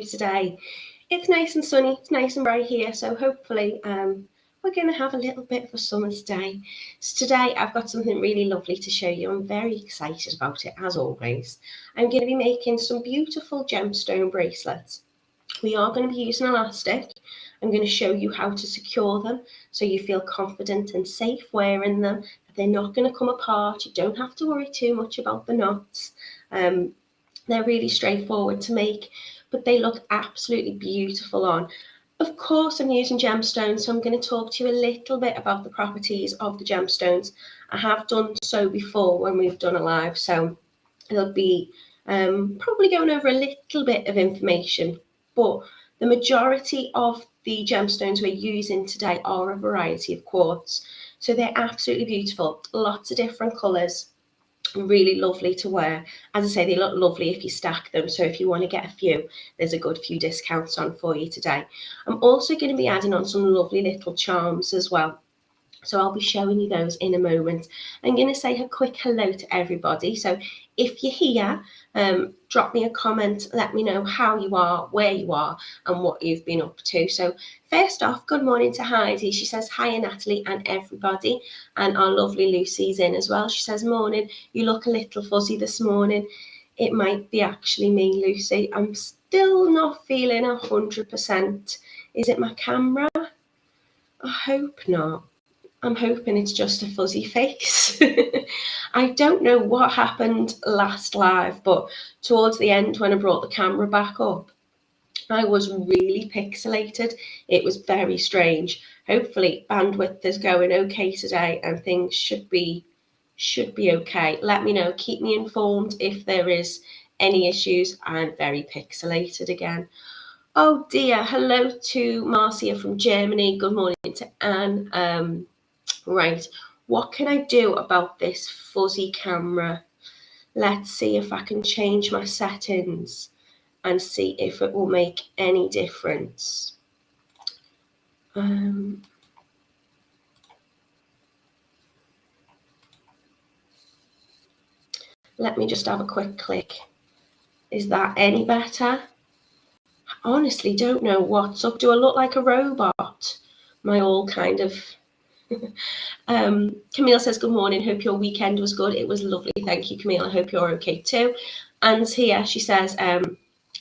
today. It's nice and sunny, it's nice and bright here, so hopefully we're going to have a little bit of a summer's day. So today I've got something really lovely to show you. I'm very excited about it, as always. I'm going to be making some beautiful gemstone bracelets. We are going to be using elastic. I'm going to show you how to secure them so you feel confident and safe wearing them. They're not going to come apart. You don't have to worry too much about the knots. They're really straightforward to make, but they look absolutely beautiful on. Of course, I'm using gemstones, so I'm going to talk to you a little bit about the properties of the gemstones. I have done so before when we've done a live, so it'll be probably going over a little bit of information, but the majority of the gemstones we're using today are a variety of quartz. So they're absolutely beautiful, lots of different colours, really lovely to wear. As I say, they look lovely if you stack them, so if you want to get a few, there's a good few discounts on for you today. I'm also going to be adding on some lovely little charms as well, so I'll be showing you those in a moment. I'm going to say a quick hello to everybody. So if you're here, drop me a comment, let me know how you are, where you are, and what you've been up to. So first off, good morning to Heidi. She says, hiya Natalie and everybody. And our lovely Lucy's in as well. She says, morning, you look a little fuzzy this morning. It might be actually me, Lucy. I'm still not feeling 100%. Is it my camera? I hope not. I'm hoping it's just a fuzzy face. I don't know what happened last live, but towards the end when I brought the camera back up, I was really pixelated. It was very strange. Hopefully bandwidth is going okay today and things should be okay. Let me know, keep me informed if there is any issues. I'm very pixelated again. Oh dear, hello to Marcia from Germany. Good morning to Anne. Right, what can I do about this fuzzy camera? Let's see if I can change my settings and see if it will make any difference. Let me just have a quick click. Is that any better? I honestly don't know what's up. Do I look like a robot? Am I all kind of... Camille says, good morning, hope your weekend was good. It was lovely, thank you, Camille. I hope you're okay too. Anne's here, she says,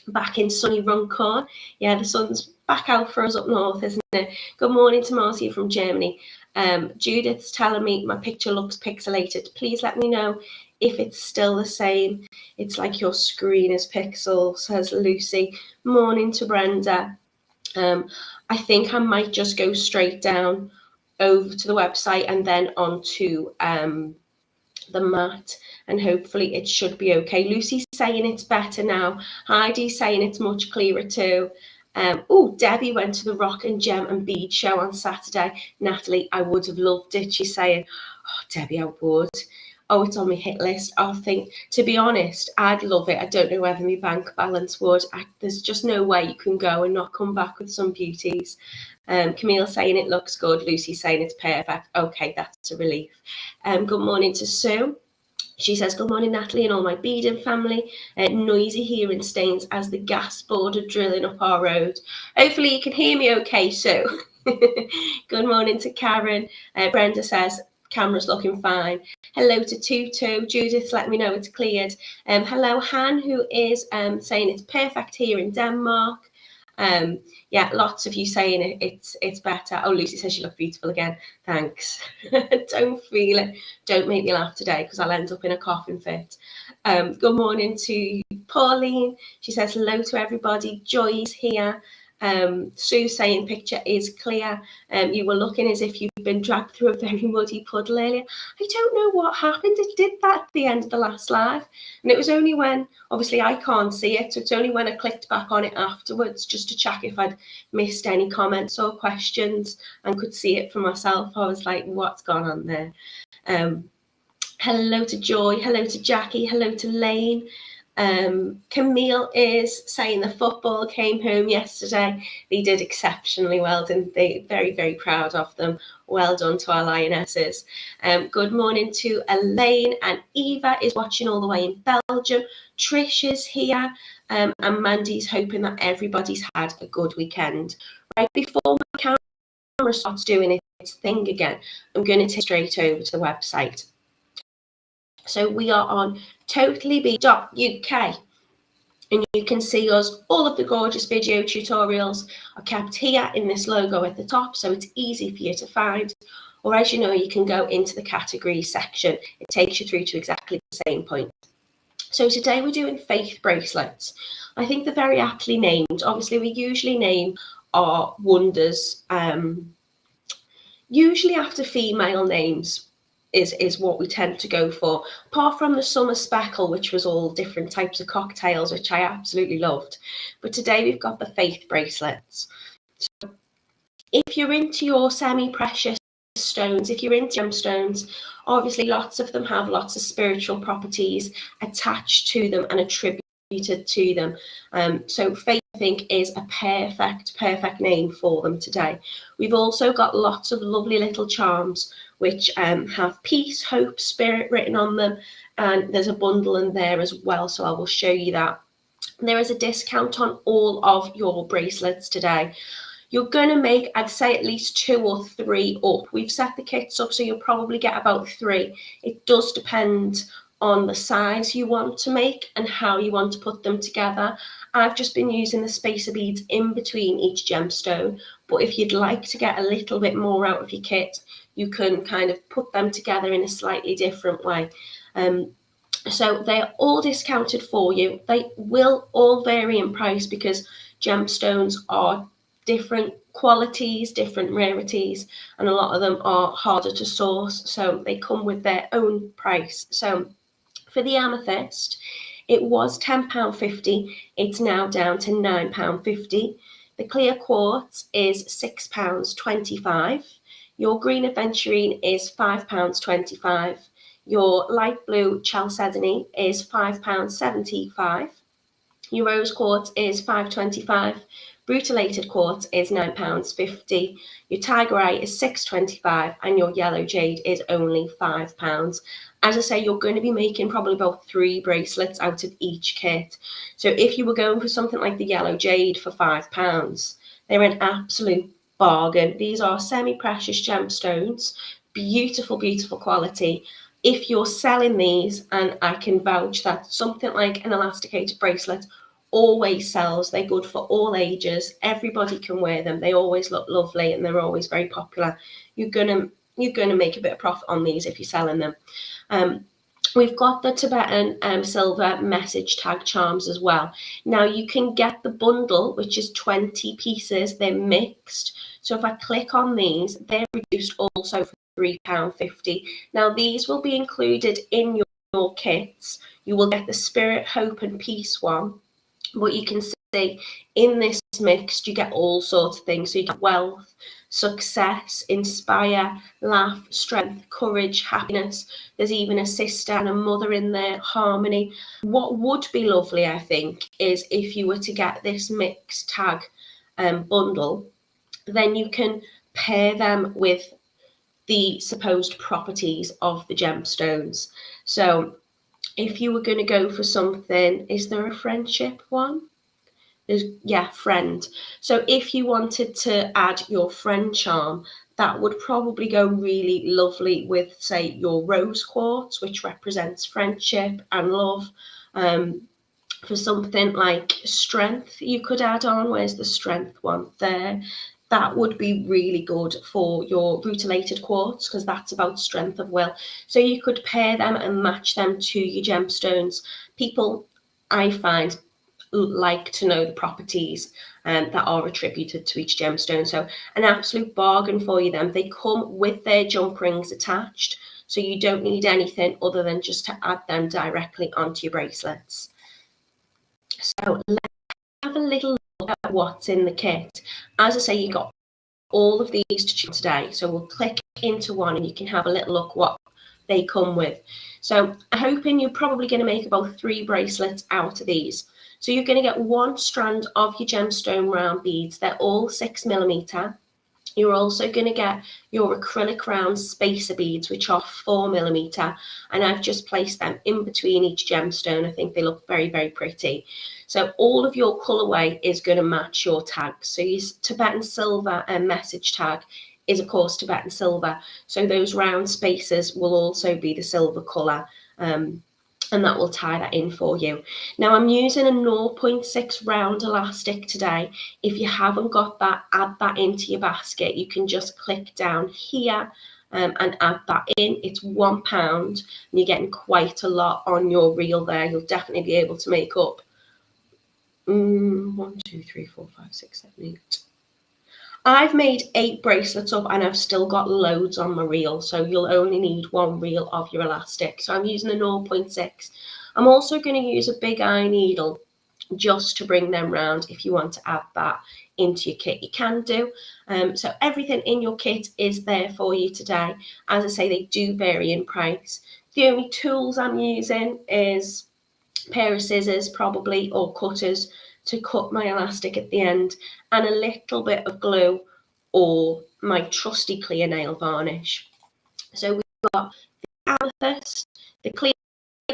back in sunny Runcorn. Yeah, the sun's back out for us up north, isn't it? Good morning to Marcia from Germany. Judith's telling me my picture looks pixelated. Please let me know if it's still the same. It's like your screen is pixel, says Lucy. Morning to Brenda. I think I might just go straight down over to the website and then onto the mat, and hopefully it should be okay. Lucy's saying it's better now. Heidi's saying it's much clearer too. Oh, Debbie went to the Rock and Gem and Bead show on Saturday. Natalie, I would have loved it. She's saying, oh, Debbie, I would. Oh, it's on my hit list. I think, to be honest, I'd love it. I don't know whether my bank balance would. There's just no way you can go and not come back with some beauties. Camille saying it looks good. Lucy saying it's perfect. Okay, that's a relief. Good morning to Sue. She says, good morning, Natalie and all my beading family. Noisy here in Staines as the gas board are drilling up our road. Hopefully you can hear me okay, Sue. Good morning to Karen. Brenda says, camera's looking fine. Hello to Tutu. Judith, let me know it's cleared. Hello, Han, who is saying it's perfect here in Denmark. Yeah, lots of you saying it's better. Oh, Lucy says she looked beautiful again. Thanks. Don't feel it. Don't make me laugh today because I'll end up in a coughing fit. Good morning to Pauline. She says hello to everybody. Joy's here. Sue saying picture is clear. You were looking as if you'd been dragged through a very muddy puddle earlier. I don't know what happened. It did that at the end of the last live, and it was only when, obviously I can't see it, so it's only when I clicked back on it afterwards just to check if I'd missed any comments or questions and could see it for myself. I was like, what's gone on there? Hello to Joy, hello to Jackie, hello to Lane. Camille is saying the football came home yesterday. They did exceptionally well, didn't they? Very, very proud of them. Well done to our Lionesses. Good morning to Elaine, and Eva is watching all the way in Belgium. Trish is here. and Mandy's hoping that everybody's had a good weekend. Right before my camera starts doing its thing again, I'm going to take straight over to the website. So we are on TotallyBeads.uk, and you can see us. All of the gorgeous video tutorials are kept here in this logo at the top, so it's easy for you to find. Or as you know, you can go into the categories section. It takes you through to exactly the same point. So today we're doing faith bracelets. I think they're very aptly named. Obviously, we usually name our wonders usually after female names is what we tend to go for. Apart from the summer speckle, which was all different types of cocktails, which I absolutely loved. But today we've got the faith bracelets. So if you're into your semi-precious stones, if you're into gemstones, obviously lots of them have lots of spiritual properties attached to them and attributed to them. So faith, I think, is a perfect name for them today. We've also got lots of lovely little charms which have peace, hope, spirit written on them, and there's a bundle in there as well, so I will show you that. There is a discount on all of your bracelets today. You're going to make, I'd say, at least 2 or 3 up. We've set the kits up, so you'll probably get about 3. It does depend on the size you want to make and how you want to put them together. I've just been using the spacer beads in between each gemstone, but if you'd like to get a little bit more out of your kit, you can kind of put them together in a slightly different way. So they're all discounted for you. They will all vary in price because gemstones are different qualities, different rarities, and a lot of them are harder to source, so they come with their own price. So for the amethyst, it was £10.50, it's now down to £9.50. The clear quartz is £6.25. Your green aventurine is £5.25. Your light blue chalcedony is £5.75. Your rose quartz is £5.25. Rutilated quartz is £9.50. Your tiger eye is £6.25, and your yellow jade is only £5. As I say, you're going to be making probably about 3 bracelets out of each kit. So if you were going for something like the yellow jade for £5, they're an absolute bargain. These are semi-precious gemstones, beautiful, beautiful quality. If you're selling these, and I can vouch that something like an elasticated bracelet always sells, they're good for all ages, everybody can wear them, they always look lovely, and they're always very popular. You're gonna make a bit of profit on these if you're selling them. We've got the Tibetan silver message tag charms as well. Now you can get the bundle, which is 20 pieces, they're mixed. So if I click on these, they're reduced also for £3.50. Now these will be included in your kits. You will get the spirit, hope and peace one, but you can see in this mixed you get all sorts of things. So you get wealth, success, inspire, laugh, strength, courage, happiness. There's even a sister and a mother in there, harmony. What would be lovely, I think, is if you were to get this mixed tag bundle, then you can pair them with the supposed properties of the gemstones. So if you were going to go for something, is there a friendship one? Yeah, friend. So if you wanted to add your friend charm, that would probably go really lovely with, say, your rose quartz, which represents friendship and love. For something like strength, you could add on, where's the strength one there? That would be really good for your rutilated quartz because that's about strength of will. So you could pair them and match them to your gemstones. People, I find, like to know the properties that are attributed to each gemstone. So an absolute bargain for you then. They come with their jump rings attached, so you don't need anything other than just to add them directly onto your bracelets. So let's have a little look at what's in the kit. As I say, you got all of these to choose today, so we'll click into one and you can have a little look what they come with. So I'm hoping you're probably going to make about 3 bracelets out of these. So you're going to get 1 strand of your gemstone round beads. They're all 6mm. You're also going to get your acrylic round spacer beads, which are 4mm, and I've just placed them in between each gemstone. I think they look very, very pretty. So all of your colourway is going to match your tags. So your Tibetan silver and Messege tag is of course Tibetan silver. So those round spacers will also be the silver colour. And that will tie that in for you. Now I'm using a 0.6 round elastic today. If you haven't got that, add that into your basket. You can just click down here and add that in. It's £1 and you're getting quite a lot on your reel there. You'll definitely be able to make up 1, 2, 3, 4, 5, 6, 7, 8. I've made 8 bracelets up and I've still got loads on my reel, so you'll only need 1 reel of your elastic. So I'm using a 0.6. I'm also going to use a big eye needle just to bring them round. If you want to add that into your kit, you can do. So everything in your kit is there for you today. As I say, they do vary in price. The only tools I'm using is a pair of scissors probably, or cutters, to cut my elastic at the end, and a little bit of glue or my trusty clear nail varnish. So we've got the Amethyst, the clear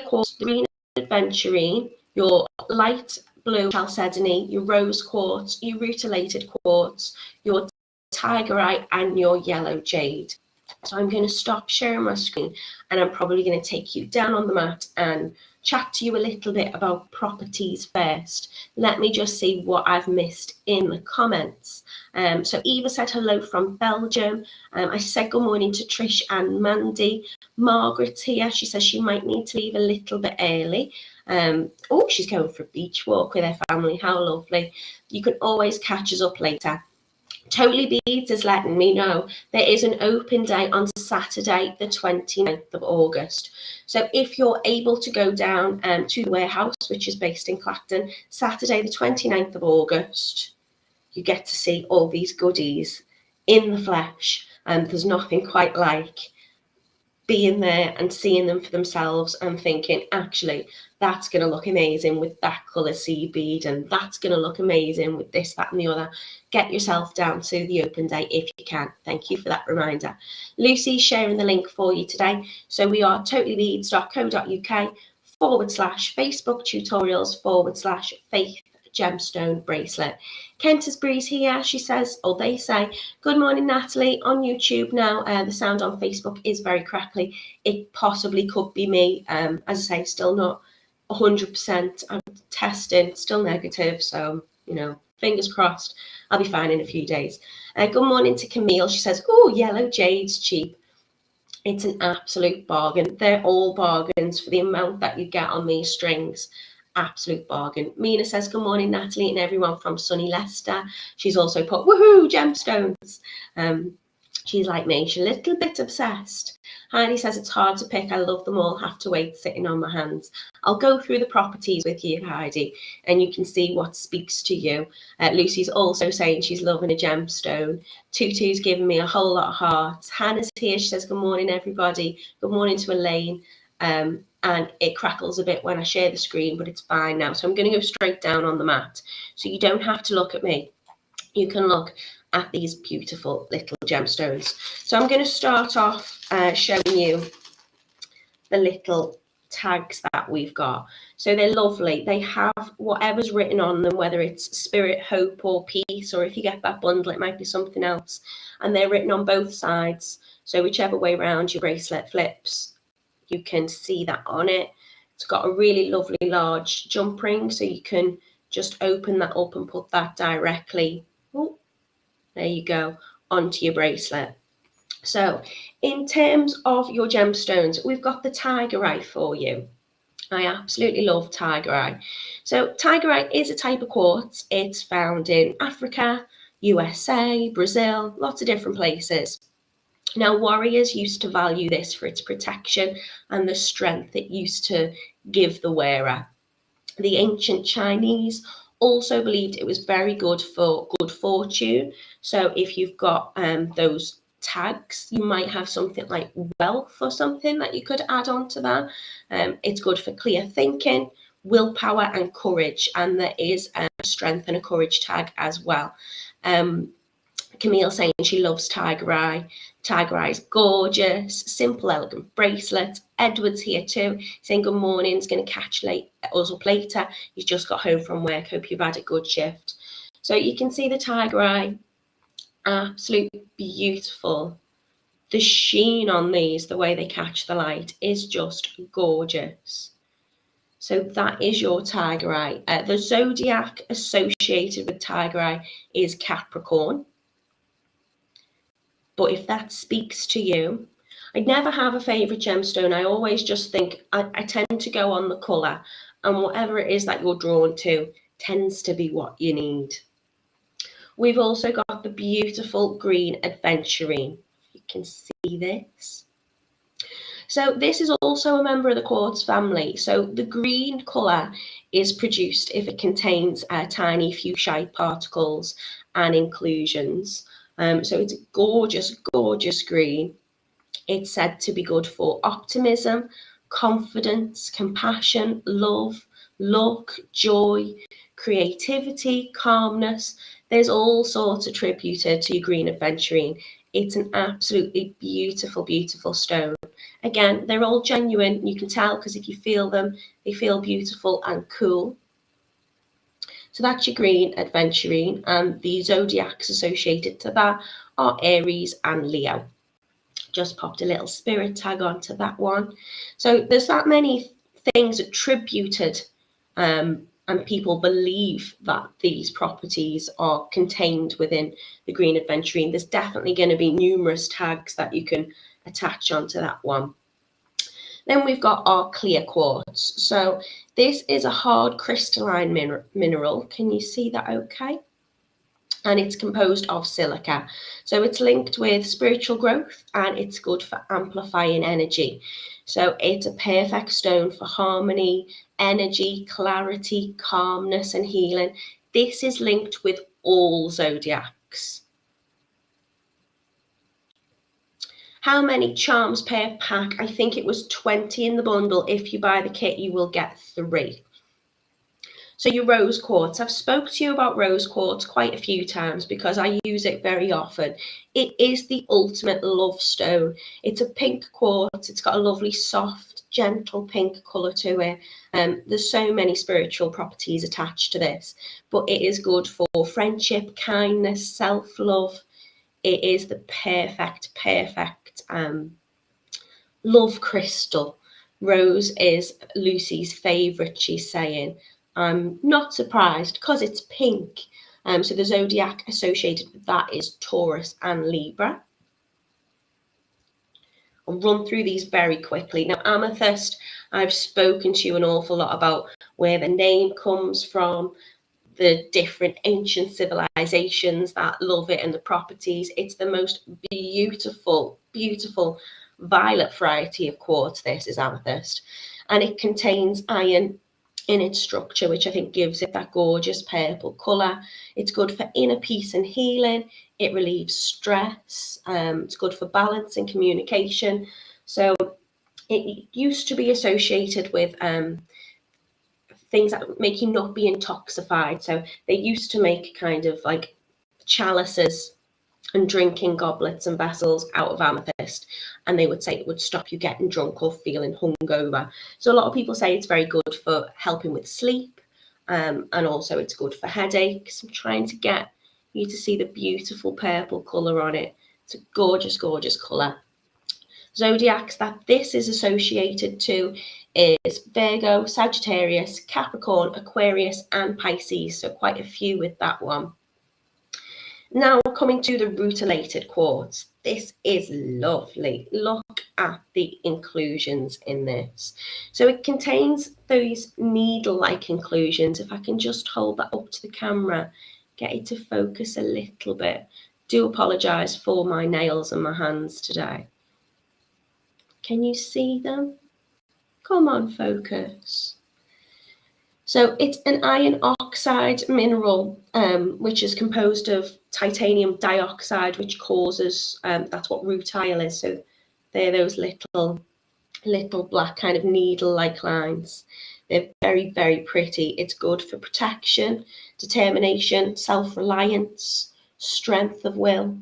quartz, the green adventurine, your light blue chalcedony, your rose quartz, your rutilated quartz, your tigerite, and your yellow jade. So I'm going to stop sharing my screen and I'm probably going to take you down on the mat and chat to you a little bit about properties first. Let me just see what I've missed in the comments. So Eva said hello from Belgium. I said good morning to Trish and Mandy. Margaret's here. She says she might need to leave a little bit early. Oh, she's going for a beach walk with her family. How lovely. You can always catch us up later. TotallyBeads is letting me know there is an open day on Saturday, the 29th of August. So if you're able to go down to the warehouse, which is based in Clacton, Saturday, the 29th of August, you get to see all these goodies in the flesh. And there's nothing quite like being there and seeing them for themselves and thinking, actually, that's going to look amazing with that colour seed bead, and that's going to look amazing with this, that and the other. Get yourself down to the open day if you can. Thank you for that reminder. Lucy's sharing the link for you today. So we are totallybeads.co.uk/Facebook tutorials /faith gemstone bracelet. Canterbury's here. She says, or they say, good morning, Natalie, on YouTube now. The sound on Facebook is very crackly. It possibly could be me. As I say, still not 100%. I'm testing, still negative. So, you know, fingers crossed. I'll be fine in a few days. Good morning to Camille. She says, oh, yellow jade's cheap. It's an absolute bargain. They're all bargains for the amount that you get on these strings. Absolute bargain. Mina says, good morning, Natalie, and everyone from sunny Leicester. She's also put, woohoo, gemstones. She's like me, she's a little bit obsessed. Heidi says, it's hard to pick. I love them all. Have to wait sitting on my hands. I'll go through the properties with you, Heidi, and you can see what speaks to you. Lucy's also saying she's loving a gemstone. Tutu's giving me a whole lot of hearts. Hannah's here. She says, good morning, everybody. Good morning to Elaine. And it crackles a bit when I share the screen, but it's fine now. So I'm going to go straight down on the mat. So you don't have to look at me. You can look at these beautiful little gemstones. So I'm going to start off showing you the little tags that we've got. So they're lovely. They have whatever's written on them, whether it's spirit, hope, or peace, or if you get that bundle, it might be something else. And they're written on both sides. So whichever way around your bracelet flips, you can see that on it. It's got a really lovely large jump ring, so you can just open that up and put that directly, oh, there you go, onto your bracelet. So in terms of your gemstones, we've got the tigerite for you. I absolutely love tigerite. So tigerite is a type of quartz. It's found in Africa, USA, Brazil, lots of different places. Now, warriors used to value this for its protection and the strength it used to give the wearer. The ancient Chinese also believed it was very good for good fortune. So if you've got those tags, you might have something like wealth or something that you could add on to that. It's good for clear thinking, willpower and courage. And there is a strength and a courage tag as well. Camille saying she loves tiger eye. Tiger eye is gorgeous. Simple, elegant bracelet. Edward's here too, saying good morning. He's going to catch us up later. He's just got home from work. Hope you've had a good shift. So you can see the tiger eye. Absolutely beautiful. The sheen on these, the way they catch the light, is just gorgeous. So that is your tiger eye. The zodiac associated with tiger eye is Capricorn. But if that speaks to you, I never have a favourite gemstone. I always just think, I tend to go on the colour, and whatever it is that you're drawn to tends to be what you need. We've also got the beautiful green Adventurine. You can see this. So this is also a member of the quartz family. So the green colour is produced if it contains tiny fuchsite particles and inclusions. So it's a gorgeous, gorgeous green. It's said to be good for optimism, confidence, compassion, love, luck, joy, creativity, calmness. There's all sorts attributed to your green Adventurine. It's an absolutely beautiful, beautiful stone. Again, they're all genuine. You can tell because if you feel them, they feel beautiful and cool. So that's your green Adventurine, and the zodiacs associated to that are Aries and Leo. Just popped a little spirit tag onto that one. So there's that many things attributed, and people believe that these properties are contained within the green Adventurine. There's definitely going to be numerous tags that you can attach onto that one. Then we've got our clear quartz. So this is a hard crystalline mineral. Can you see that okay? And it's composed of silica. So it's linked with spiritual growth, and it's good for amplifying energy. So it's a perfect stone for harmony, energy, clarity, calmness, and healing. This is linked with all zodiacs. How many charms per pack? I think it was 20 in the bundle. If you buy the kit, you will get 3. So your rose quartz. I've spoke to you about rose quartz quite a few times because I use it very often. It is the ultimate love stone. It's a pink quartz. It's got a lovely, soft, gentle pink colour to it. There's so many spiritual properties attached to this, but it is good for friendship, kindness, self-love. It is the perfect love crystal. Rose is Lucy's favourite, she's saying. I'm not surprised because it's pink. So the zodiac associated with that is Taurus and Libra. I'll run through these very quickly. Now, Amethyst, I've spoken to you an awful lot about where the name comes from, the different ancient civilizations that love it and the properties. It's the most beautiful, beautiful violet variety of quartz. This is Amethyst, and it contains iron in its structure, which I think gives it that gorgeous purple colour. It's good for inner peace and healing. It relieves stress. It's good for balance and communication. So it used to be associated with things that make you not be intoxicated. So they used to make kind of like chalices and drinking goblets and vessels out of amethyst, and they would say it would stop you getting drunk or feeling hungover. So a lot of people say it's very good for helping with sleep, and also it's good for headaches. I'm trying to get you to see the beautiful purple colour on it. It's a gorgeous, gorgeous colour. Zodiacs that this is associated to is Virgo, Sagittarius, Capricorn, Aquarius, and Pisces. So quite a few with that one. Now coming to the Rutilated Quartz. This is lovely. Look at the inclusions in this. So it contains those needle-like inclusions. If I can just hold that up to the camera, get it to focus a little bit. Do apologise for my nails and my hands today. Can you see them? Come on, focus. So it's an iron oxide mineral, which is composed of titanium dioxide, which causes, that's what rutile is. So they're those little black kind of needle-like lines. They're very, very pretty. It's good for protection, determination, self-reliance, strength of will.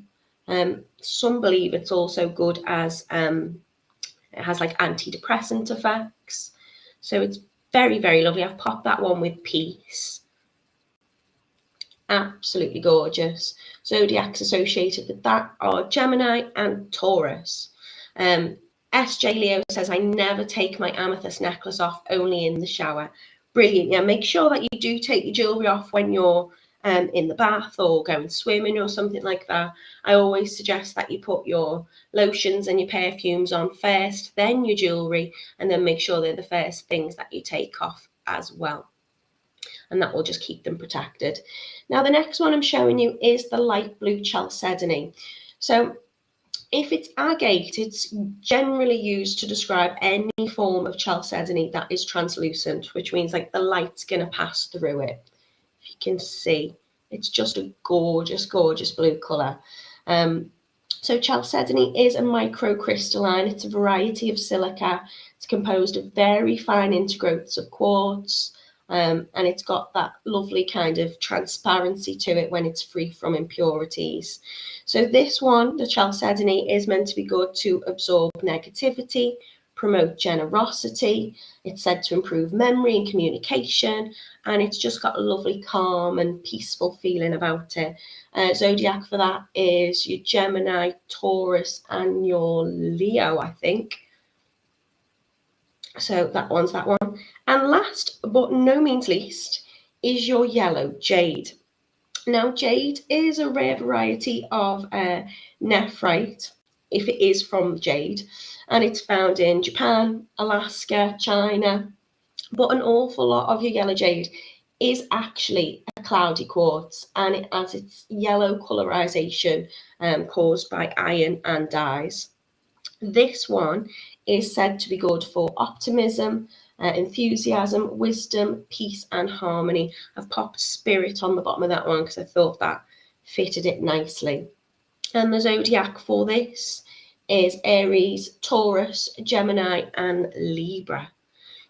Some believe it's also good as it has like antidepressant effects. So it's very, very lovely. I've popped that one with peace. Absolutely gorgeous. Zodiacs associated with that are Gemini and Taurus. SJ Leo says, I never take my amethyst necklace off, only in the shower. Brilliant. Yeah, make sure that you do take your jewellery off when you're in the bath or going swimming or something like that. I always suggest that you put your lotions and your perfumes on first, then your jewellery, and then make sure they're the first things that you take off as well. And that will just keep them protected. Now, the next one I'm showing you is the light blue Chalcedony. So if it's agate, it's generally used to describe any form of chalcedony that is translucent, which means like the light's going to pass through it. If you can see, it's just a gorgeous, gorgeous blue colour. So chalcedony is a microcrystalline. It's a variety of silica. It's composed of very fine intergrowths of quartz. And it's got that lovely kind of transparency to it when it's free from impurities. So this one, the Chalcedony, is meant to be good to absorb negativity, promote generosity. It's said to improve memory and communication, and it's just got a lovely calm and peaceful feeling about it. Zodiac for that is your Gemini, Taurus, and your Leo, I think. So that one's that one. And last but no means least is your yellow Jade. Now, Jade is a rare variety of nephrite, if it is from jade, and it's found in Japan, Alaska, China. But an awful lot of your yellow jade is actually a cloudy quartz, and it has its yellow colorization caused by iron and dyes. This one is said to be good for optimism, enthusiasm, wisdom, peace, and harmony. I've popped spirit on the bottom of that one because I thought that fitted it nicely. And the zodiac for this is Aries, Taurus, Gemini, and Libra.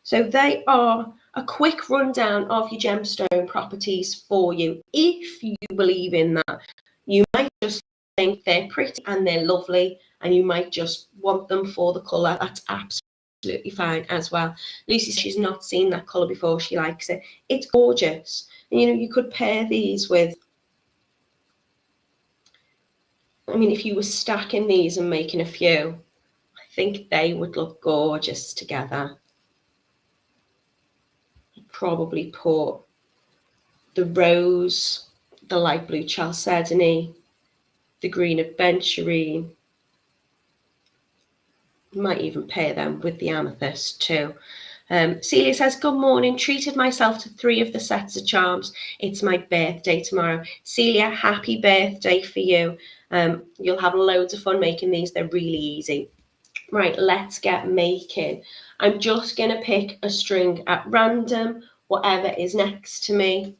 So they are a quick rundown of your gemstone properties for you. If you believe in that, you might just think they're pretty and they're lovely, and you might just want them for the colour. That's absolutely fine as well. Lucy, she's not seen that colour before. She likes it. It's gorgeous. And, you know, you could pair these with, I mean, if you were stacking these and making a few, I think they would look gorgeous together. Probably put the rose, the light blue chalcedony, the green aventurine. Might even pair them with the amethyst too. Celia says, good morning, treated myself to 3 of the sets of charms. It's my birthday tomorrow. Celia, happy birthday for you. You'll have loads of fun making these. They're really easy. Right, let's get making. I'm just going to pick a string at random, whatever is next to me.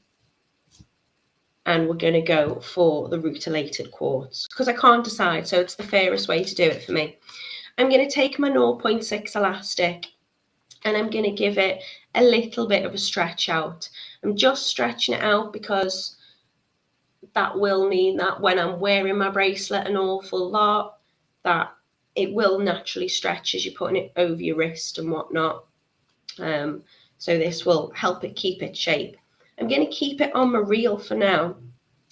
And we're going to go for the Rutilated Quartz because I can't decide, so it's the fairest way to do it for me. I'm going to take my 0.6 elastic and I'm going to give it a little bit of a stretch out. I'm just stretching it out because that will mean that when I'm wearing my bracelet an awful lot, that it will naturally stretch as you're putting it over your wrist and whatnot. So this will help it keep its shape. I'm going to keep it on my reel for now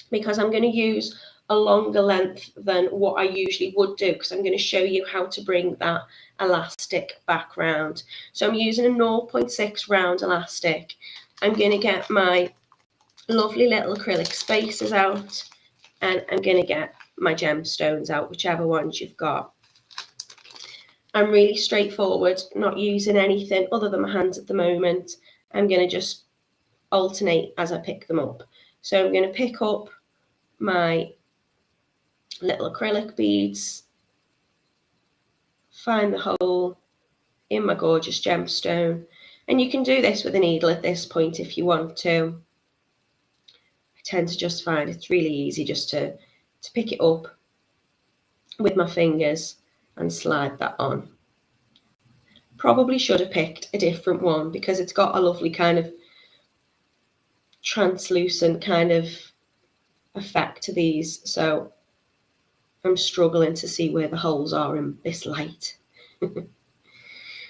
because I'm going to use a longer length than what I usually would do because I'm going to show you how to bring that elastic back round. So I'm using a 0.6 round elastic. I'm going to get my lovely little acrylic spacers out and I'm going to get my gemstones out, whichever ones you've got. I'm really straightforward, not using anything other than my hands at the moment. I'm going to just alternate as I pick them up. So I'm going to pick up my little acrylic beads, find the hole in my gorgeous gemstone, and you can do this with a needle at this point if you want to. I tend to just find it's really easy just to pick it up with my fingers and slide that on. Probably should have picked a different one because it's got a lovely kind of translucent kind of effect to these, so I'm struggling to see where the holes are in this light.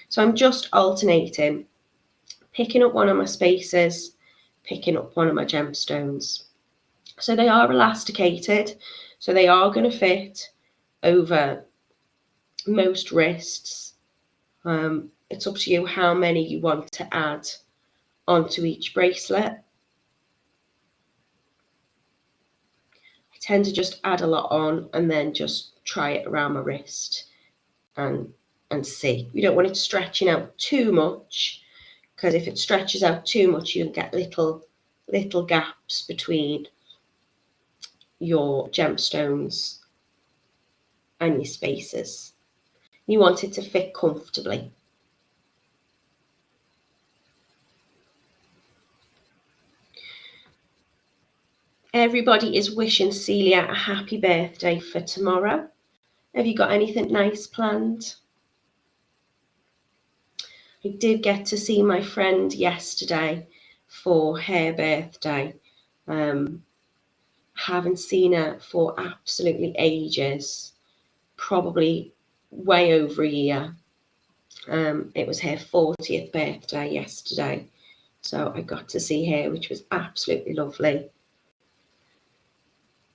So I'm just alternating, picking up one of my spaces, picking up one of my gemstones. So they are elasticated, so they are going to fit over most wrists. It's up to you how many you want to add onto each bracelet. I tend to just add a lot on and then just try it around my wrist and see. You don't want it stretching out too much, because if it stretches out too much, you'll get little gaps between your gemstones and your spaces. You want it to fit comfortably. Everybody is wishing Celia a happy birthday for tomorrow. Have you got anything nice planned? I did get to see my friend yesterday for her birthday. Haven't seen her for absolutely ages, probably way over a year. It was her 40th birthday yesterday, so I got to see her, which was absolutely lovely.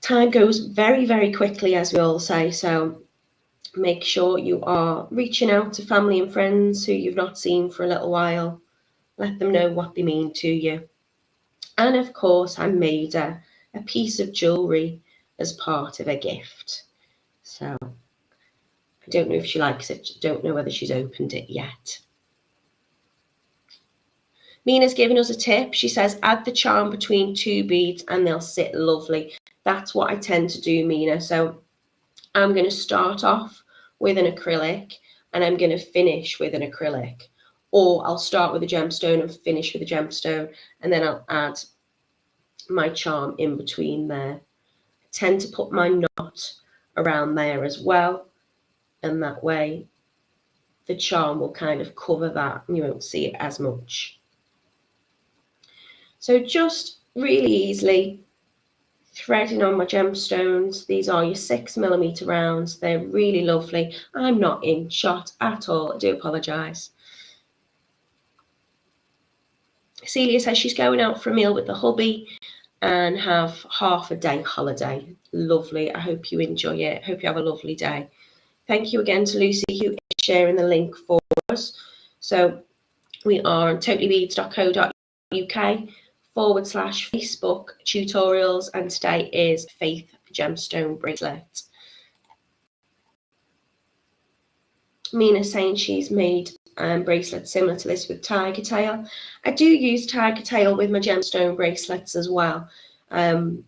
Time goes very, very quickly, as we all say, so make sure you are reaching out to family and friends who you've not seen for a little while. Let them know what they mean to you. And of course, I made her a piece of jewellery as part of a gift. So I don't know if she likes it. Don't know whether she's opened it yet. Mina's giving us a tip. She says, add the charm between two beads and they'll sit lovely. That's what I tend to do, Mina. So I'm going to start off with an acrylic and I'm going to finish with an acrylic. Or I'll start with a gemstone and finish with a gemstone, and then I'll add my charm in between there. I tend to put my knot around there as well, and that way the charm will kind of cover that and you won't see it as much. So just really easily threading on my gemstones. These are your 6mm rounds. They're really lovely. I'm not in shot at all. I do apologise. Celia says she's going out for a meal with the hubby and have half a day holiday. Lovely. I hope you enjoy it. Hope you have a lovely day. Thank you again to Lucy, who is sharing the link for us. So we are on totallybeads.co.uk/Facebook tutorials, and today is Faith Gemstone Bracelet. Mina's saying she's made bracelets similar to this with tiger tail. I do use tiger tail with my gemstone bracelets as well. I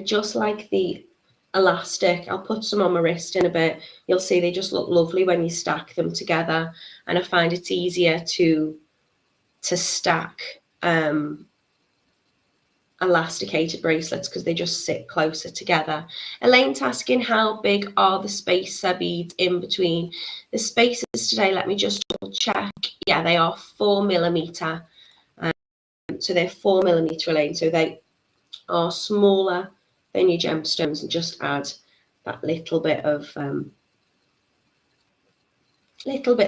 just like the elastic. I'll put some on my wrist in a bit. You'll see they just look lovely when you stack them together, and I find it's easier to stack elasticated bracelets because they just sit closer together. Elaine's asking how big are the spacer beads in between. The spacers today, let me just double check. Yeah, they are 4mm. So they're 4mm, Elaine. So they are smaller than your gemstones, and just add that little bit of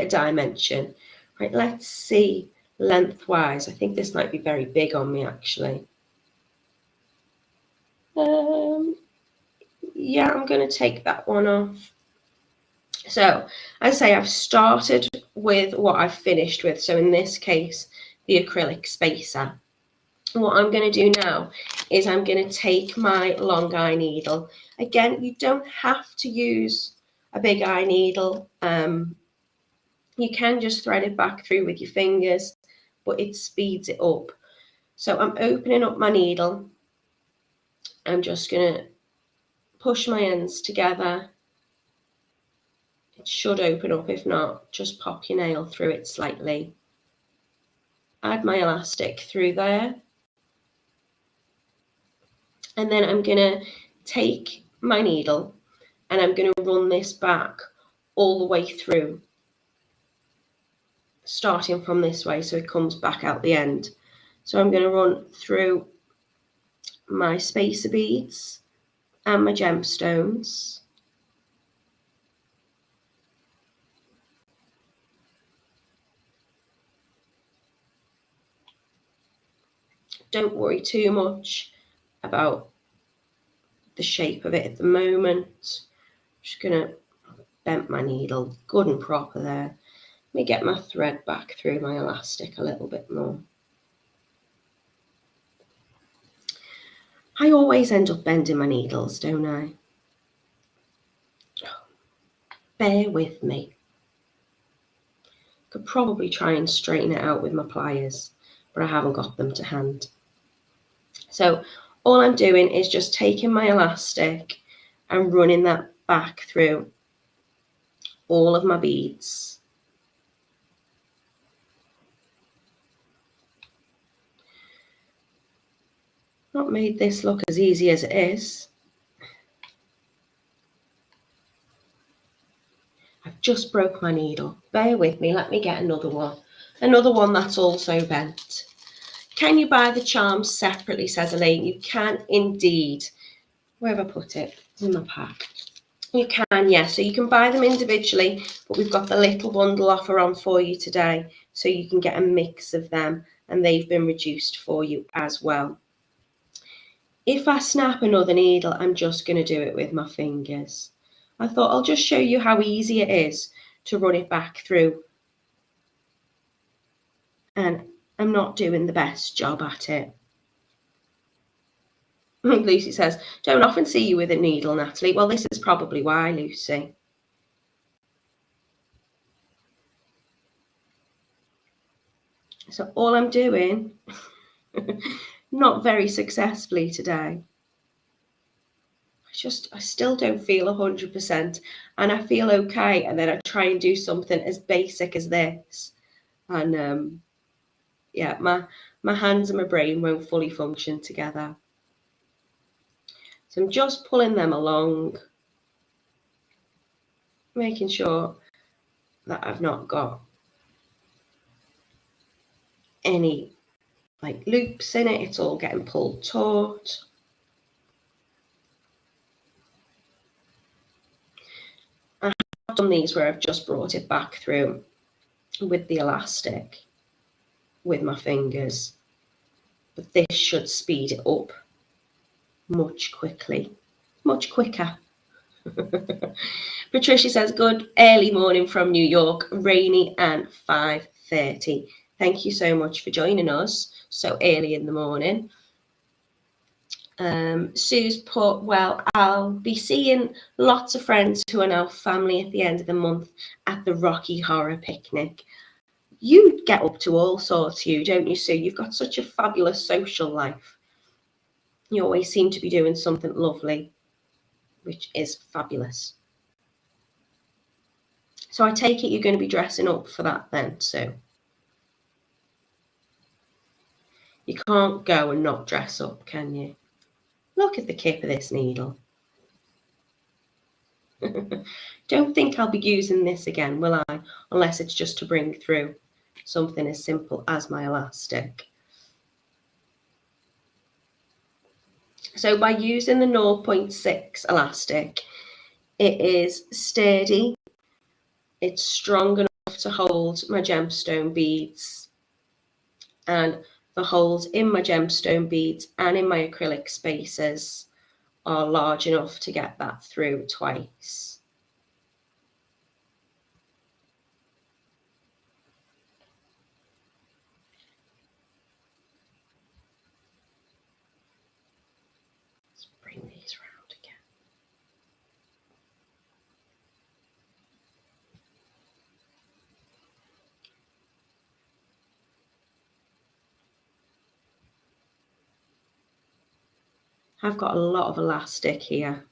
dimension. Right, let's see lengthwise. I think this might be very big on me actually. Yeah, I'm going to take that one off. So as I say, I've started with what I've finished with. So in this case, the acrylic spacer. What I'm going to do now is I'm going to take my long eye needle. Again, you don't have to use a big eye needle. You can just thread it back through with your fingers, but it speeds it up. So I'm opening up my needle. I'm just going to push my ends together. It should open up. If not, just pop your nail through it slightly. Add my elastic through there. And then I'm going to take my needle and I'm going to run this back all the way through, starting from this way so it comes back out the end. So I'm going to run through my spacer beads and my gemstones. Don't worry too much about the shape of it at the moment. I'm just going to bend my needle good and proper there. Let me get my thread back through my elastic a little bit more. I always end up bending my needles, don't I? Bear with me. Could probably try and straighten it out with my pliers, but I haven't got them to hand. So all I'm doing is just taking my elastic and running that back through all of my beads. Not made this look as easy as it is. I've just broke my needle. Bear with me, let me get another one. Another one that's also bent. Can you buy the charms separately, says Elaine? You can indeed. Where have I put it? It's in my pack. You can, yes. So you can buy them individually, but we've got the little bundle offer on for you today. So you can get a mix of them and they've been reduced for you as well. If I snap another needle, I'm just going to do it with my fingers. I thought I'll just show you how easy it is to run it back through. And I'm not doing the best job at it. Lucy says, don't often see you with a needle, Natalie. Well, this is probably why, Lucy. So all I'm doing, not very successfully today. I still don't feel 100% and I feel okay. And then I try and do something as basic as this. And yeah, my hands and my brain won't fully function together. So I'm just pulling them along, making sure that I've not got any like loops in it. It's all getting pulled taut. I have done these where I've just brought it back through with the elastic with my fingers, but this should speed it up much quicker. Patricia says, good early morning from New York, rainy and 5:30. Thank you so much for joining us so early in the morning. Sue's put, well, I'll be seeing lots of friends who are now family at the end of the month at the Rocky Horror Picnic. You get up to all sorts, don't you, Sue? You've got such a fabulous social life. You always seem to be doing something lovely, which is fabulous. So I take it you're going to be dressing up for that then, Sue? You can't go and not dress up, can you? Look at the tip of this needle. Don't think I'll be using this again, will I? Unless it's just to bring through something as simple as my elastic. So by using the 0.6 elastic, it is sturdy, it's strong enough to hold my gemstone beads, and the holes in my gemstone beads and in my acrylic spacers are large enough to get that through twice. Let's bring these round again. I've got a lot of elastic here.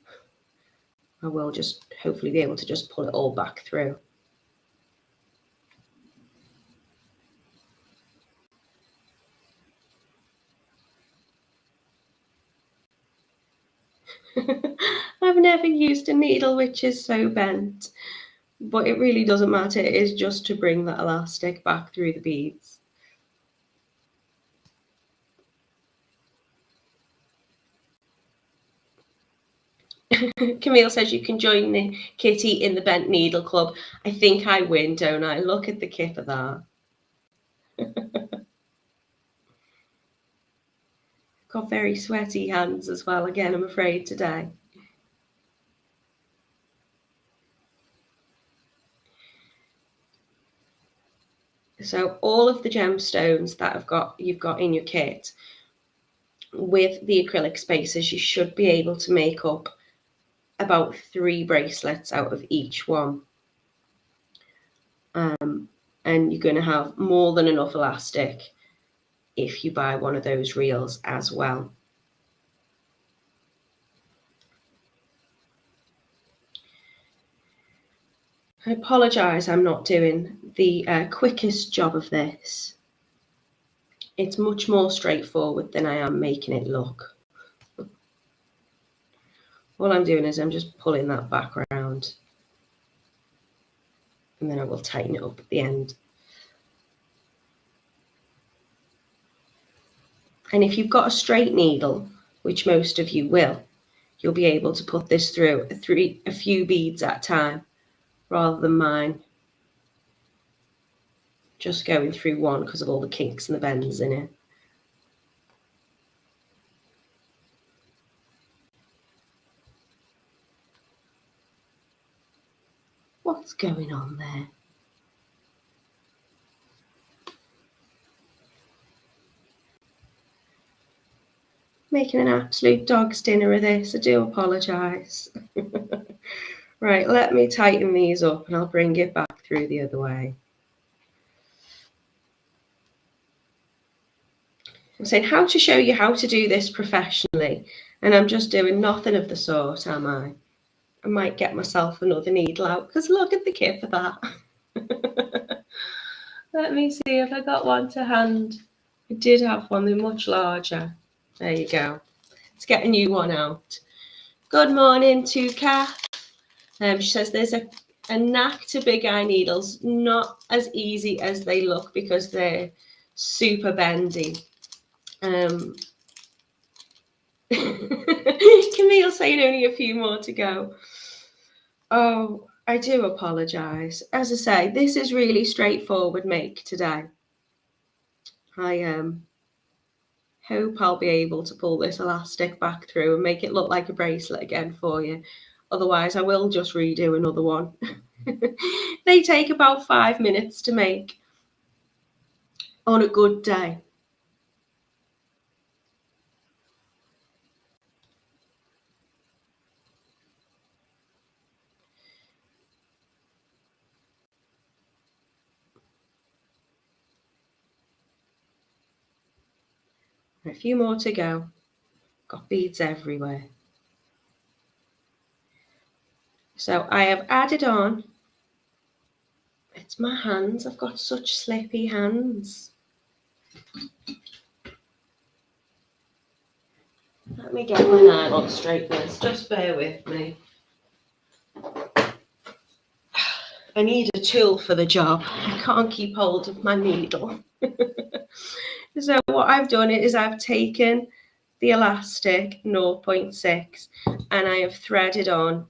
I will just hopefully be able to just pull it all back through. I've never used a needle which is so bent, but it really doesn't matter. It is just to bring that elastic back through the beads. Camille says you can join the Kitty in the Bent Needle Club. I think I win, don't I? Look at the kip of that. Got very sweaty hands as well, again, I'm afraid, today. So all of the gemstones that you've got in your kit, with the acrylic spacers, you should be able to make up about 3 bracelets out of each one. And you're going to have more than enough elastic if you buy one of those reels as well. I apologise, I'm not doing the quickest job of this. It's much more straightforward than I am making it look. All I'm doing is I'm just pulling that back around, and then I will tighten it up at the end. And if you've got a straight needle, which most of you will, you'll be able to put this through a few beads at a time, rather than mine just going through one because of all the kinks and the bends in it. What's going on there? Making an absolute dog's dinner of this. I do apologise. Right, let me tighten these up and I'll bring it back through the other way. I'm saying how to show you how to do this professionally, and I'm just doing nothing of the sort, am I? I might get myself another needle out, because look at the kip of that. Let me see if I got one to hand. I did have one, they're much larger. There you go. Let's get a new one out. Good morning to Kath. She says there's a knack to big eye needles, not as easy as they look because they're super bendy. Camille saying only a few more to go. Oh, I do apologise. As I say, this is really straightforward make today. I hope I'll be able to pull this elastic back through and make it look like a bracelet again for you. Otherwise, I will just redo another one. They take about 5 minutes to make on a good day. A few more to go. Got beads everywhere. So I have added on. It's my hands. I've got such slippy hands. Let me get my nylon straighteners. Just bear with me. I need a tool for the job. I can't keep hold of my needle. So what I've done is I've taken the elastic 0.6 and I have threaded on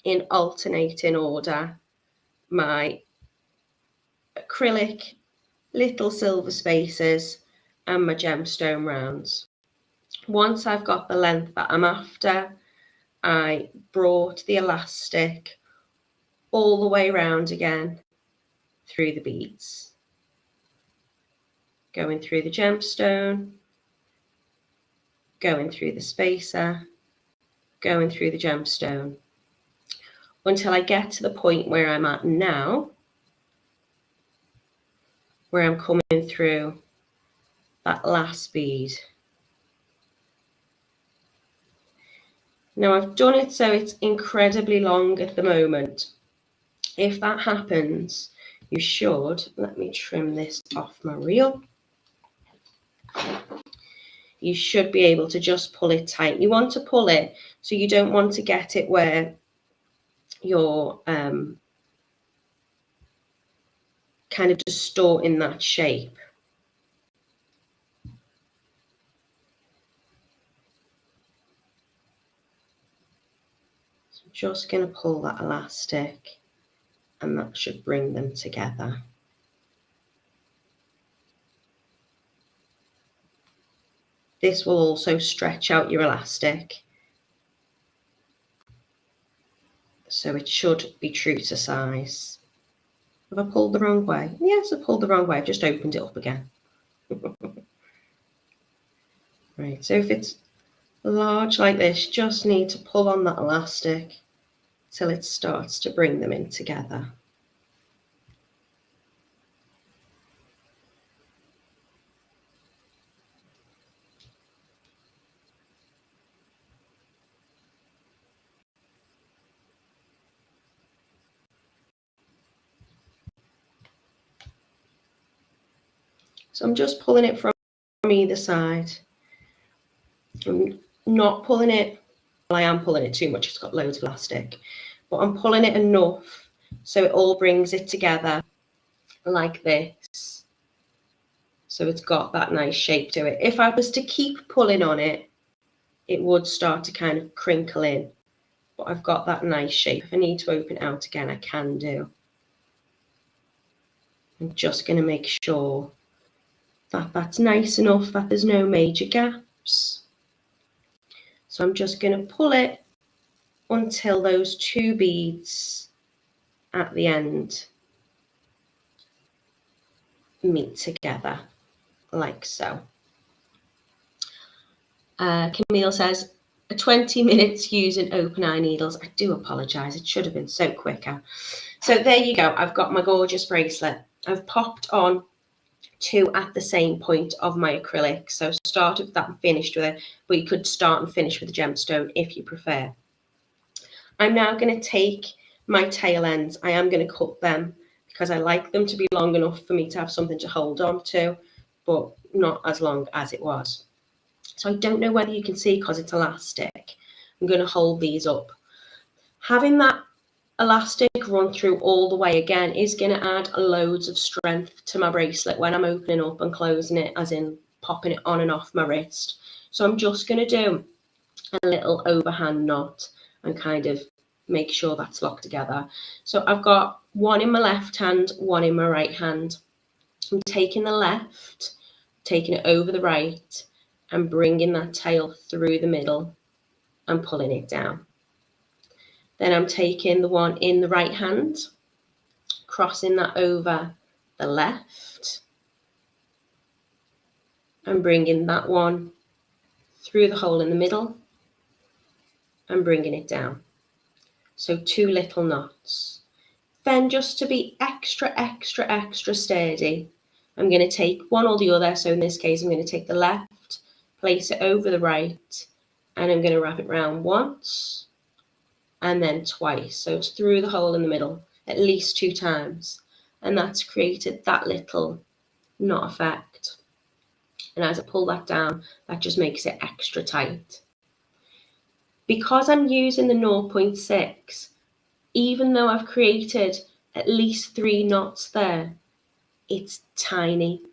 in alternating order my acrylic little silver spacers and my gemstone rounds. Once I've got the length that I'm after, I brought the elastic all the way around again through the beads, going through the gemstone, going through the spacer, going through the gemstone, until I get to the point where I'm at now, where I'm coming through that last bead. Now I've done it so it's incredibly long at the moment. If that happens, you should, let me trim this off my reel. You should be able to just pull it tight. You want to pull it so you don't want to get it where you're kind of distorting that shape. I'm I'm just going to pull that elastic and that should bring them together. This will also stretch out your elastic, so it should be true to size. Have I pulled the wrong way? Yes, I pulled the wrong way. I've just opened it up again. Right, so if it's large like this, just need to pull on that elastic till it starts to bring them in together. So I'm just pulling it from either side. I'm not pulling it, well, I am pulling it too much, it's got loads of elastic, but I'm pulling it enough so it all brings it together like this. So it's got that nice shape to it. If I was to keep pulling on it, it would start to kind of crinkle in, but I've got that nice shape. If I need to open it out again, I can do. I'm just going to make sure that that's nice enough that there's no major gaps. So I'm just going to pull it until those two beads at the end meet together, like so. Camille says, 20 minutes using open eye needles. I do apologise, it should have been so quicker. So there you go, I've got my gorgeous bracelet. I've popped on two at the same point of my acrylic. So started with that and finished with it, but you could start and finish with the gemstone if you prefer. I'm now going to take my tail ends. I am going to cut them because I like them to be long enough for me to have something to hold on to, but not as long as it was. So I don't know whether you can see because it's elastic. I'm going to hold these up. Having that elastic run through all the way again is going to add loads of strength to my bracelet when I'm opening up and closing it, as in popping it on and off my wrist. So I'm just going to do a little overhand knot and kind of make sure that's locked together. So I've got one in my left hand, one in my right hand. I'm taking the left, taking it over the right and bringing that tail through the middle and pulling it down. Then I'm taking the one in the right hand, crossing that over the left and bringing that one through the hole in the middle and bringing it down. So two little knots. Then just to be extra sturdy, I'm going to take one or the other. So in this case, I'm going to take the left, place it over the right, and I'm going to wrap it round once and then twice. So it's through the hole in the middle at least 2 times. And that's created that little knot effect. And as I pull that down, that just makes it extra tight. Because I'm using the 0.6, even though I've created at least 3 knots there, it's tiny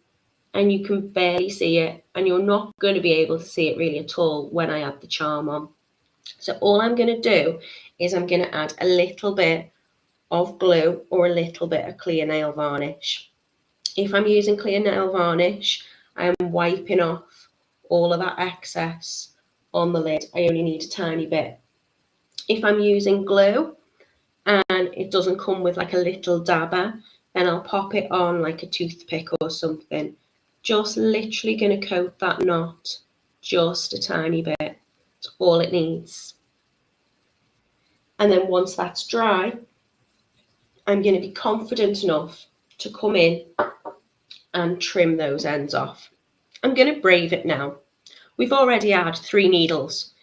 and you can barely see it, and you're not going to be able to see it really at all when I add the charm on. So all I'm going to do is I'm going to add a little bit of glue or a little bit of clear nail varnish. If I'm using clear nail varnish, I am wiping off all of that excess on the lid. I only need a tiny bit. If I'm using glue and it doesn't come with like a little dabber, then I'll pop it on like a toothpick or something. Just literally going to coat that knot just a tiny bit. That's all it needs. And then once that's dry, I'm going to be confident enough to come in and trim those ends off. I'm going to brave it now. We've already had 3 needles.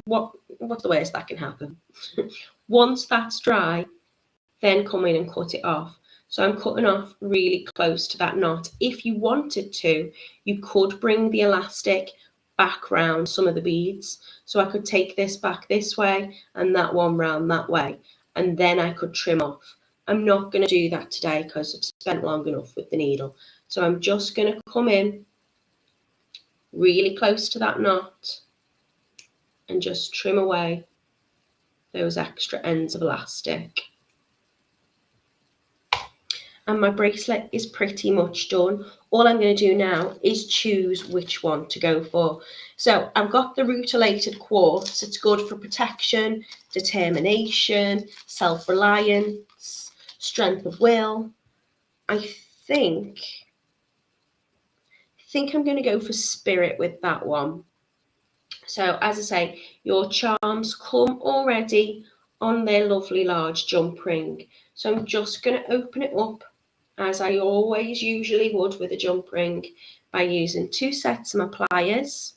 What's the worst that can happen? Once that's dry, then come in and cut it off. So I'm cutting off really close to that knot. If you wanted to, you could bring the elastic back round some of the beads. So I could take this back this way and that one round that way, and then I could trim off. I'm not going to do that today because I've spent long enough with the needle. So I'm just going to come in really close to that knot and just trim away those extra ends of elastic. And my bracelet is pretty much done. All I'm going to do now is choose which one to go for. So I've got the Rutilated Quartz. It's good for protection, determination, self-reliance, strength of will. I think I'm going to go for Spirit with that one. So as I say, your charms come already on their lovely large jump ring. So I'm just going to open it up as I always usually would with a jump ring by using 2 sets of my pliers.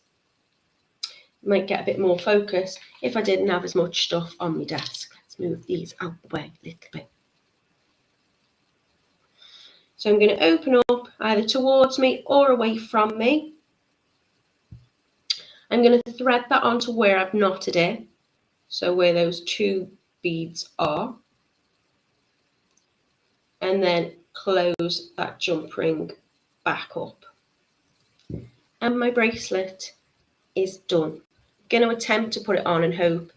Might get a bit more focus if I didn't have as much stuff on my desk. Let's move these out the way a little bit. So I'm going to open up either towards me or away from me. I'm going to thread that onto where I've knotted it, so where those 2 beads are, and then close that jump ring back up. And my bracelet is done. I'm going to attempt to put it on and hope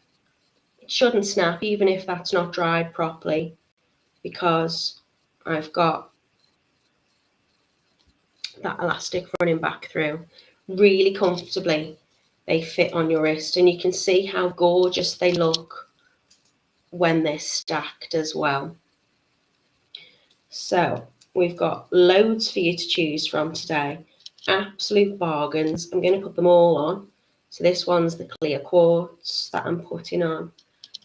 it shouldn't snap, even if that's not dried properly, because I've got that elastic running back through really comfortably. They fit on your wrist, and you can see how gorgeous they look when they're stacked as well. So we've got loads for you to choose from today. Absolute bargains. I'm going to put them all on. So this one's the clear quartz that I'm putting on.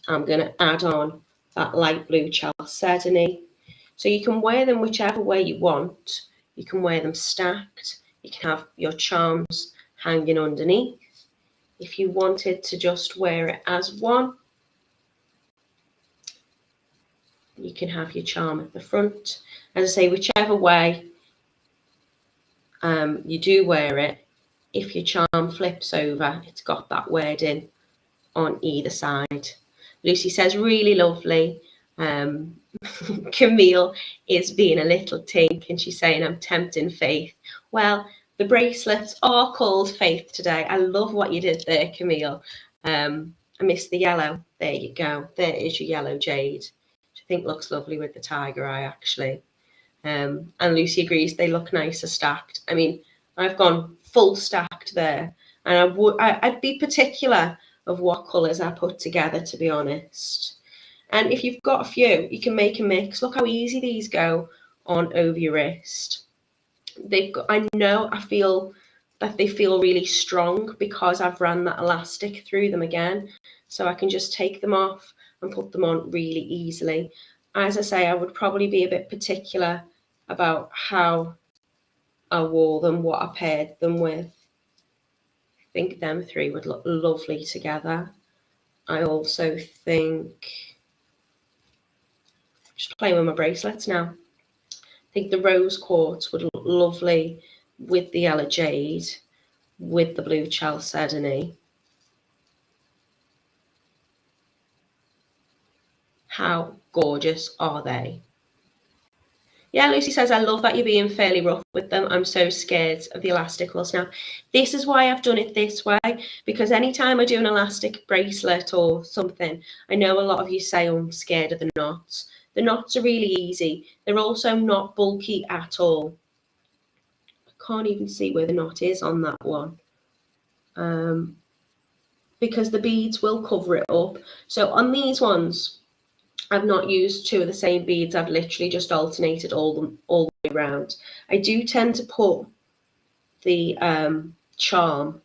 I'm going to add on that light blue Chalcedony. So you can wear them whichever way you want. You can wear them stacked. You can have your charms hanging underneath. If you wanted to just wear it as one, you can have your charm at the front. As I say, whichever way you do wear it, if your charm flips over, it's got that wording on either side. Lucy says, really lovely. Camille is being a little tink, and she's saying, I'm tempting faith. Well, the bracelets are called Faith today. I love what you did there, Camille. I missed the yellow. There you go. There is your yellow jade, which I think looks lovely with the tiger eye, actually. And Lucy agrees they look nicer stacked. I mean, I've gone full stacked there, and I'd be particular of what colours I put together, to be honest. And if you've got a few, you can make a mix. Look how easy these go on over your wrist. I feel that they feel really strong because I've ran that elastic through them again. So I can just take them off and put them on really easily. As I say, I would probably be a bit particular about how I wore them, what I paired them with. I think them 3 would look lovely together. I also think, just playing with my bracelets now, I think the rose quartz would look lovely with the yellow jade, with the blue chalcedony. How gorgeous are they? Yeah, Lucy says, I love that you're being fairly rough with them. I'm so scared of the elastic will snap. This is why I've done it this way, because anytime I do an elastic bracelet or something, I know a lot of you say, oh, I'm scared of the knots. The knots are really easy. They're also not bulky at all. I can't even see where the knot is on that one. Because the beads will cover it up. So on these ones, I've not used 2 of the same beads. I've literally just alternated all the way around. I do tend to put the charm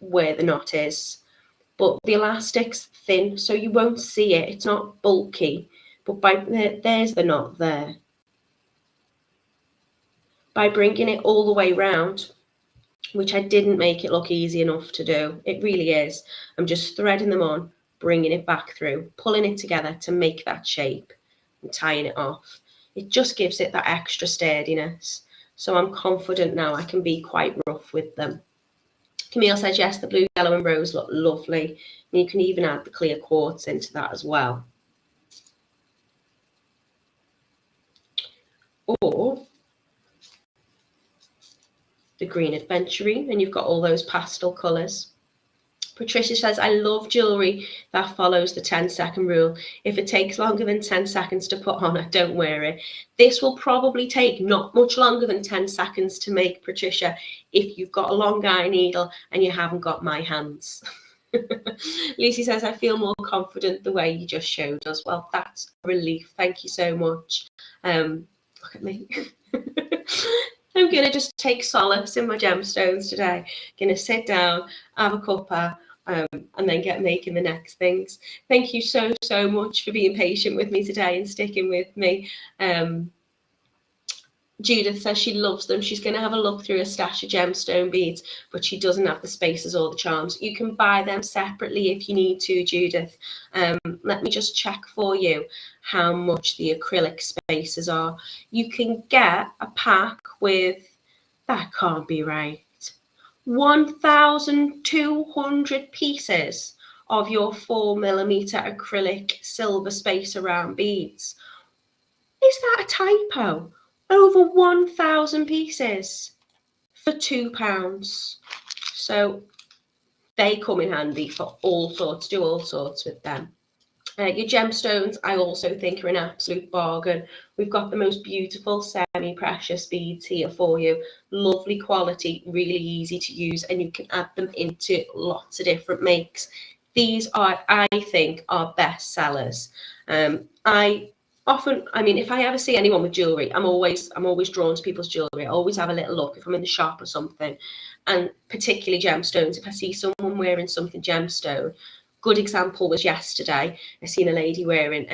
where the knot is, but the elastic's thin, so you won't see it. It's not bulky, but there's the knot there. By bringing it all the way around, which I didn't make it look easy enough to do, it really is. I'm just threading them on, bringing it back through, pulling it together to make that shape and tying it off. It just gives it that extra sturdiness. So I'm confident now I can be quite rough with them. Camille says, yes, the blue, yellow and rose look lovely. And you can even add the clear quartz into that as well. Or the green adventurine, and you've got all those pastel colours. Patricia says, I love jewellery that follows the 10-second rule. If it takes longer than 10 seconds to put on it, don't wear it. This will probably take not much longer than 10 seconds to make, Patricia, if you've got a long eye needle and you haven't got my hands. Lucy says, I feel more confident the way you just showed us. Well, that's a relief. Thank you so much. Look at me. I'm going to just take solace in my gemstones today. Going to sit down, have a cuppa, and then get making the next things. Thank you so much for being patient with me today and sticking with me. Judith says she loves them. She's going to have a look through a stash of gemstone beads, but she doesn't have the spaces or the charms. You can buy them separately if you need to, Judith. Let me just check for you how much the acrylic spaces are. You can get a pack with, that can't be right, 1,200 pieces of your 4mm acrylic silver space around beads. Is that a typo? Over 1,000 pieces for £2. So they come in handy for all sorts, do all sorts with them. Your gemstones, I also think, are an absolute bargain. We've got the most beautiful semi-precious beads here for you. Lovely quality, really easy to use, and you can add them into lots of different makes. These are, I think, our best sellers. I mean, if I ever see anyone with jewellery, I'm always drawn to people's jewellery. I always have a little look if I'm in the shop or something, and particularly gemstones. If I see someone wearing something gemstone, good example was yesterday. I seen a lady wearing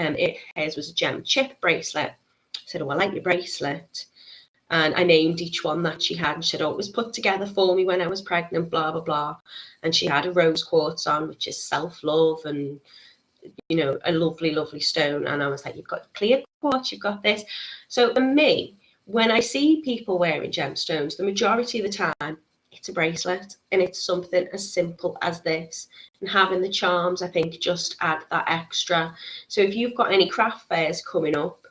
hers was a gem chip bracelet. I said, oh, I like your bracelet. And I named each one that she had. And she said, oh, it was put together for me when I was pregnant, blah, blah, blah. And she had a rose quartz on, which is self-love and, you know, a lovely, lovely stone. And I was like, you've got clear quartz, you've got this. So for me, when I see people wearing gemstones, the majority of the time, it's a bracelet, and it's something as simple as this. And having the charms, I think, just add that extra. So if you've got any craft fairs coming up,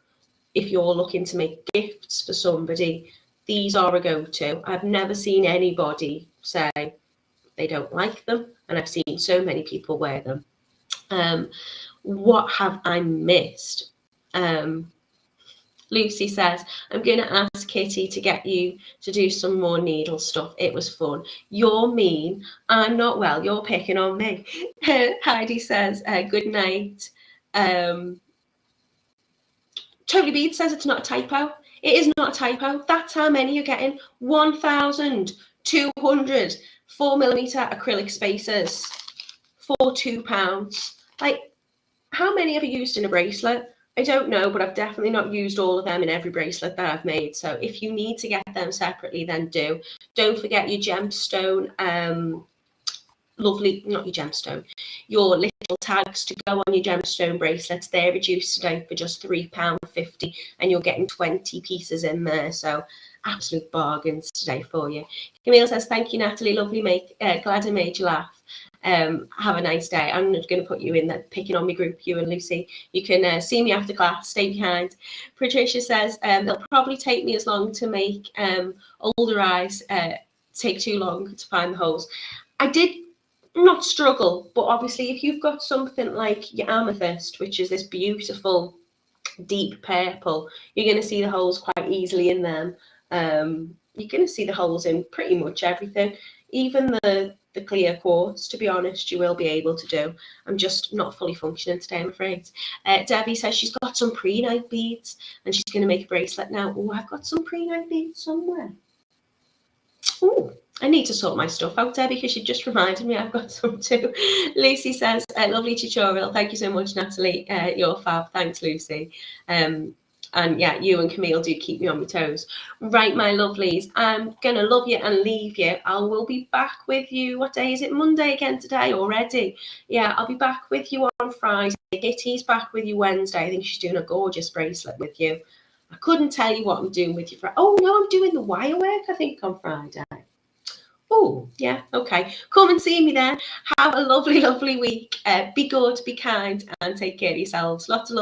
if you're looking to make gifts for somebody, these are a go-to. I've never seen anybody say they don't like them, and I've seen so many people wear them. What have I missed? Lucy says, I'm going to ask Kitty to get you to do some more needle stuff. It was fun. You're mean. I'm not well. You're picking on me. Heidi says, good night. TotallyBeads says it's not a typo. It is not a typo. That's how many you're getting. 1,200 4mm acrylic spacers for £2. Like, how many have you used in a bracelet? I don't know, but I've definitely not used all of them in every bracelet that I've made. So if you need to get them separately, then do. Don't forget your gemstone, your little tags to go on your gemstone bracelets. They're reduced today for just £3.50, and you're getting 20 pieces in there. So absolute bargains today for you. Camille says, thank you, Natalie. Lovely, glad I made you laugh. Have a nice day. I'm going to put you in that picking on me group, you and Lucy. You can see me after class, stay behind. Patricia says, they'll probably take me as long to make older eyes take too long to find the holes. I did not struggle, but obviously if you've got something like your Amethyst, which is this beautiful deep purple, you're going to see the holes quite easily in them. You're going to see the holes in pretty much everything, even the clear quartz, to be honest, you will be able to do. I'm just not fully functioning today, I'm afraid. Debbie says she's got some pre-night beads and she's going to make a bracelet now. Oh, I've got some pre-night beads somewhere. Oh, I need to sort my stuff out, Debbie, because you just reminded me I've got some too. Lucy says, lovely tutorial. Thank you so much, Natalie. You're fab. Thanks, Lucy. And yeah, you and Camille do keep me on my toes. Right, my lovelies, I'm going to love you and leave you. I will be back with you. What day is it? Monday again today already. Yeah, I'll be back with you on Friday. Kitty's back with you Wednesday. I think she's doing a gorgeous bracelet with you. I couldn't tell you what I'm doing with you. Oh, no, I'm doing the wire work, I think, on Friday. Oh, yeah, okay. Come and see me then. Have a lovely, lovely week. Be good, be kind, and take care of yourselves. Lots of love.